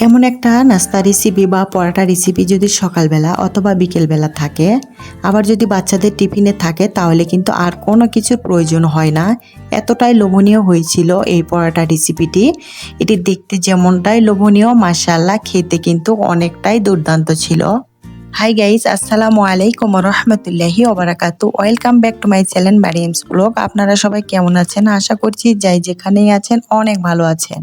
এমন একটা নাস্তা রেসিপি বা পরাটা রেসিপি যদি সকালবেলা অথবা বিকেলবেলা থাকে, আবার যদি বাচ্চাদের টিফিনে থাকে, তাহলে কিন্তু আর কোনো কিছুর প্রয়োজন হয় না। এতটাই লোভনীয় হয়েছিল এই পরাটা রেসিপিটি। এটি দেখতে যেমনটাই লোভনীয়, মাশাআল্লাহ খেতে কিন্তু অনেকটাই দুর্দান্ত ছিল। হাই গাইস, আসসালামু আলাইকুম ওয়া রাহমাতুল্লাহি ওয়া বারাকাতুহু। Welcome back to my channel Mariam's blog. আপনারা সবাই কেমন আছেন? আশা করছি যাই যেখানেই আছেন অনেক ভালো আছেন।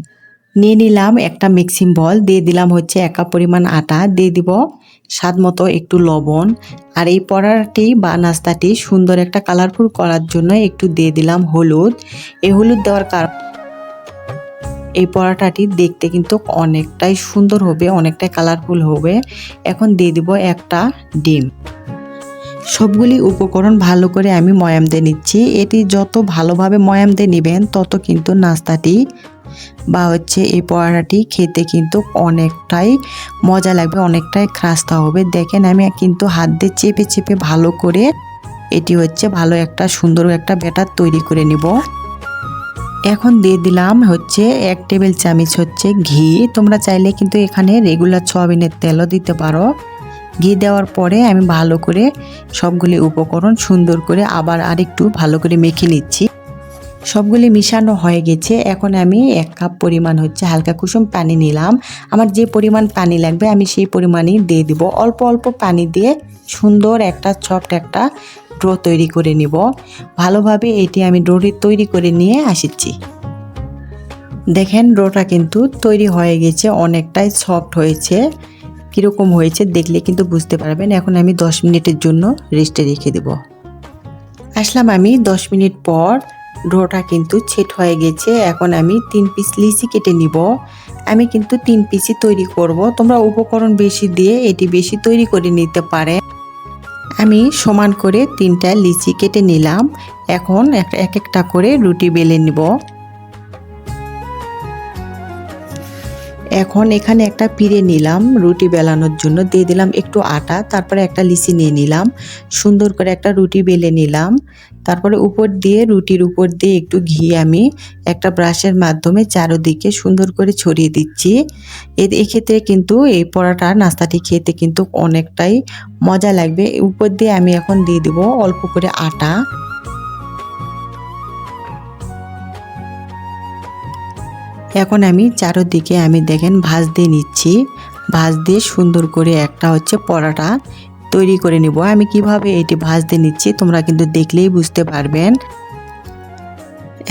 নিয়ে নিলাম একটা মিক্সিং বল, দিয়ে দিলাম হচ্ছে 1 কাপ পরিমাণ আটা, দিয়ে দিব স্বাদ মতো একটু লবণ। আর এই পরাটাটি বা নাস্তাটি সুন্দর একটা কালারফুল করার জন্য একটু দিয়ে দিলাম হলুদ। এই হলুদ দেওয়ার কারণ এই পরাটাটি দেখতে কিন্তু অনেকটাই সুন্দর হবে, অনেকটাই কালারফুল হবে। এখন দিয়ে দিব একটা ডিম। সবগুলি উপকরণ ভালো করে আমি ময়াম দিয়ে নিচ্ছি। এটি যত ভালোভাবে ময়াম দিয়ে নেবেন, তত কিন্তু নাস্তাটি বা হচ্ছে এই পরাটাটি খেতে কিন্তু অনেকটাই মজা লাগবে, অনেকটাই খাস্তা হবে। দেখেন আমি কিন্তু হাত দিয়ে চেপে চেপে ভালো করে এটি হচ্ছে ভালো একটা সুন্দর একটা ব্যাটার তৈরি করে নিব। এখন দিয়ে দিলাম হচ্ছে 1 টেবিল চামচ হচ্ছে ঘি। তোমরা চাইলে কিন্তু এখানে রেগুলার সয়াবিনের তেলও দিতে পারো। ঘি দেওয়ার পরে আমি ভালো করে সবগুলি উপকরণ সুন্দর করে আবার আরেকটু ভালো করে মেখে নিচ্ছি। সবগুলি মিশানো হয়ে গেছে। এখন আমি 1 কাপ পরিমাণ হচ্ছে হালকা কুসুম পানি নিলাম। আমার যে পরিমাণ পানি লাগবে আমি সেই পরিমাণই দিয়ে দিব। অল্প অল্প পানি দিয়ে সুন্দর একটা সফট একটা ডো তৈরি করে নিব। ভালোভাবে এটি আমি ডোটি তৈরি করে নিয়ে আসছি। দেখেন ডোটা কিন্তু তৈরি হয়ে গেছে, অনেকটাই সফট হয়েছে। কীরকম হয়েছে দেখলে কিন্তু বুঝতে পারবেন। এখন আমি 10 মিনিটের জন্য রেস্টে রেখে দেব। আসলাম আমি 10 মিনিট পর। ডোটা কিন্তু সেট হয়ে গেছে। এখন আমি 3 পিস লিচি কেটে নিব। আমি কিন্তু 3 পিসই তৈরি করব। তোমরা উপকরণ বেশি দিয়ে এটি বেশি তৈরি করে নিতে পারে। আমি সমান করে 3টা লিচি কেটে নিলাম। এখন এক একটা করে রুটি বেলে নিব। এখন এখানে একটা পিড়ে নিলাম রুটি বেলানোর জন্য, দিয়ে দিলাম একটু আটা, তারপরে একটা লিচি নিয়ে নিলাম, সুন্দর করে একটা রুটি বেলে নিলাম। তারপরে উপর দিয়ে রুটির উপর দিয়ে একটু ঘি আমি একটা ব্রাশের মাধ্যমে চারদিকে সুন্দর করে ছড়িয়ে দিচ্ছি। এক্ষেত্রে কিন্তু এই পরাটা নাস্তাটি খেতে কিন্তু অনেকটাই মজা লাগবে। উপর দিয়ে আমি এখন দিয়ে দিব অল্প করে আটা। এখন আমি চারদিকে আমি দেখেন ভাঁজ দিয়ে নিচ্ছি। ভাঁজ দিয়ে সুন্দর করে একটা হচ্ছে পরাটা তৈরি করে নিব। আমি কিভাবে এটি ভাঁজ দিয়ে নিচ্ছি তোমরা কিন্তু দেখলেই বুঝতে পারবেন।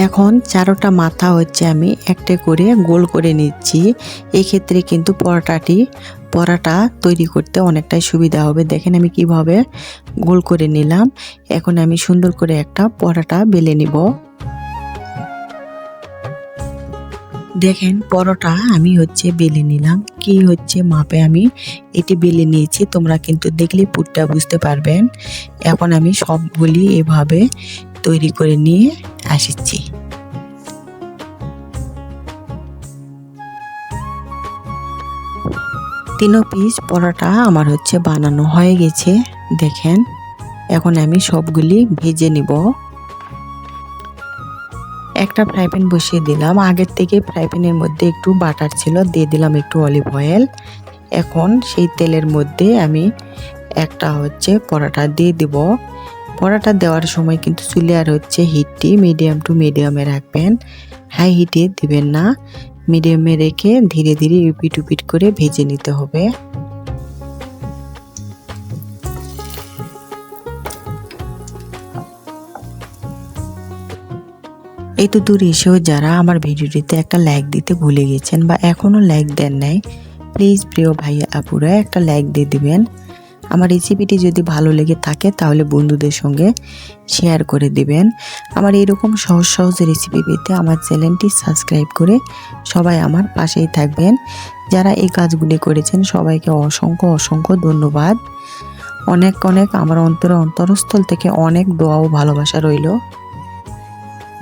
এখন চারোটা মাথা হচ্ছে আমি একটা করে গোল করে নিচ্ছি। এক্ষেত্রে কিন্তু পরাটা তৈরি করতে অনেকটাই সুবিধা হবে। দেখেন আমি কিভাবে গোল করে নিলাম। এখন আমি সুন্দর করে একটা পরাটা বেলে নিব। দেখেন পরোটা আমি হচ্ছে বেলে নিলাম, কি হচ্ছে মাপে আমি এটি বেলে নিয়েছি। তোমরা কিন্তু দেখলে পুরটা বুঝতে পারবেন। এখন আমি সবগুলি এভাবে তৈরি করে নিয়ে আসছি। 3 পিস পরোটা আমার হচ্ছে বানানো হয়ে গেছে। দেখেন এখন আমি সবগুলি ভেজে নিব। একটা ফ্রাই প্যান বসিয়ে দিলাম। আগের থেকে ফ্রাই প্যানের মধ্যে একটু বাটার ছিল, দিয়ে দিলাম একটু অলিভ অয়েল। এখন সেই তেলের মধ্যে আমি একটা হচ্ছে পরোটা দিয়ে দিব। পরোটা দেওয়ার সময় কিন্তু চুলার হচ্ছে হিটটি মিডিয়াম টু মিডিয়ামে রাখবেন, হাই হিটে দিবেন না। মিডিয়ামে রেখে ধীরে ধীরে উপিট উপিট করে ভেজে নিতে হবে। এত দূর এসেও যারা আমার ভিডিওটিতে একটা লাইক দিতে ভুলে গেছেন বা এখনও লাইক দেন নাই, প্লিজ প্রিয় ভাইয়া আপুরা একটা লাইক দিয়ে দিবেন। আমার রেসিপিটি যদি ভালো লেগে থাকে তাহলে বন্ধুদের সঙ্গে শেয়ার করে দিবেন। আমার এরকম সহজ সহজ রেসিপি পেতে আমার চ্যানেলটি সাবস্ক্রাইব করে সবাই আমার পাশেই থাকবেন। যারা এই কাজগুলি করেছেন সবাইকে অসংখ্য অসংখ্য ধন্যবাদ। অনেক অনেক আমার অন্তরস্থল থেকে অনেক দোয়া ও ভালোবাসা রইল।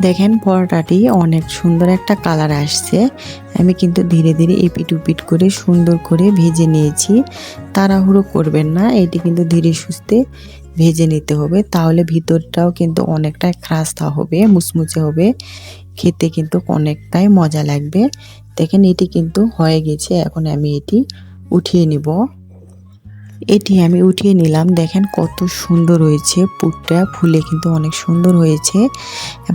দেখেন পরোটাটি অনেক সুন্দর একটা কালার আসছে। আমি কিন্তু ধীরে ধীরে এপিট উপিট করে সুন্দর করে ভেজে নিয়েছি। তাড়াহুড়ো করবেন না, এটি কিন্তু ধীরে সুস্থে ভেজে নিতে হবে, তাহলে ভিতরটাও কিন্তু অনেকটাই খাস্তা হবে, মুচমুচে হবে, খেতে কিন্তু অনেকটাই মজা লাগবে। দেখেন এটি কিন্তু হয়ে গেছে। এখন আমি এটি উঠিয়ে নিব। এটি আমি উঠিয়ে নিলাম। দেখেন কত সুন্দর হয়েছে, পুরটা ফুলে কিন্তু অনেক সুন্দর হয়েছে।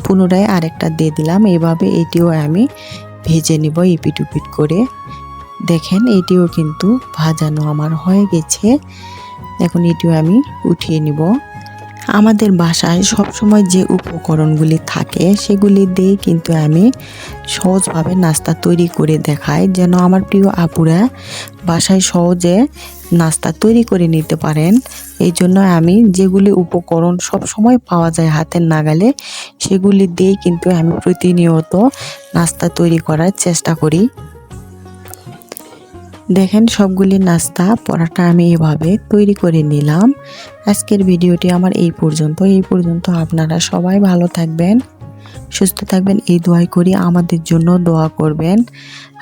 পুনরায় আরেকটা দিয়ে দিলাম। এভাবে এটিও আমি ভেজে নিব এপিট ওপিট করে। দেখেন এটিও কিন্তু ভাজানো আমার হয়ে গেছে। এখন এটিও আমি উঠিয়ে নিব। আমাদের বাসায় সবসময় যে উপকরণগুলি থাকে সেগুলি দিয়ে কিন্তু আমি সহজভাবে নাস্তা তৈরি করে দেখাই, যেন আমার প্রিয় আপুরা বাসায় সহজে নাস্তা তৈরি করে নিতে পারেন। এই জন্য আমি যেগুলি উপকরণ সবসময় পাওয়া যায় হাতের নাগালে সেগুলি দিয়ে কিন্তু আমি প্রতিনিয়ত নাস্তা তৈরি করার চেষ্টা করি। দেখেন সবগুলি নাস্তা পরাটা আমি এভাবে তৈরি করে নিলাম। আজকের ভিডিওটি আমার এই পর্যন্ত। আপনারা সবাই ভালো থাকবেন, সুস্থ থাকবেন এই দোয়াই করি। আমাদের জন্য দোয়া করবেন।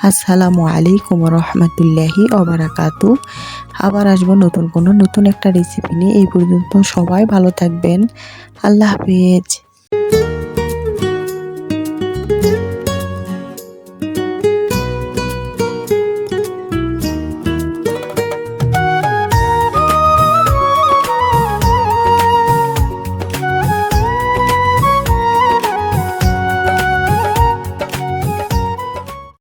আসসালামু আলাইকুম রহমতুল্লাহি ওবারাকাতু। আবার আসবো নতুন একটা রেসিপি নিয়ে। এই পর্যন্ত সবাই ভালো থাকবেন। আল্লাহ হাফেজ।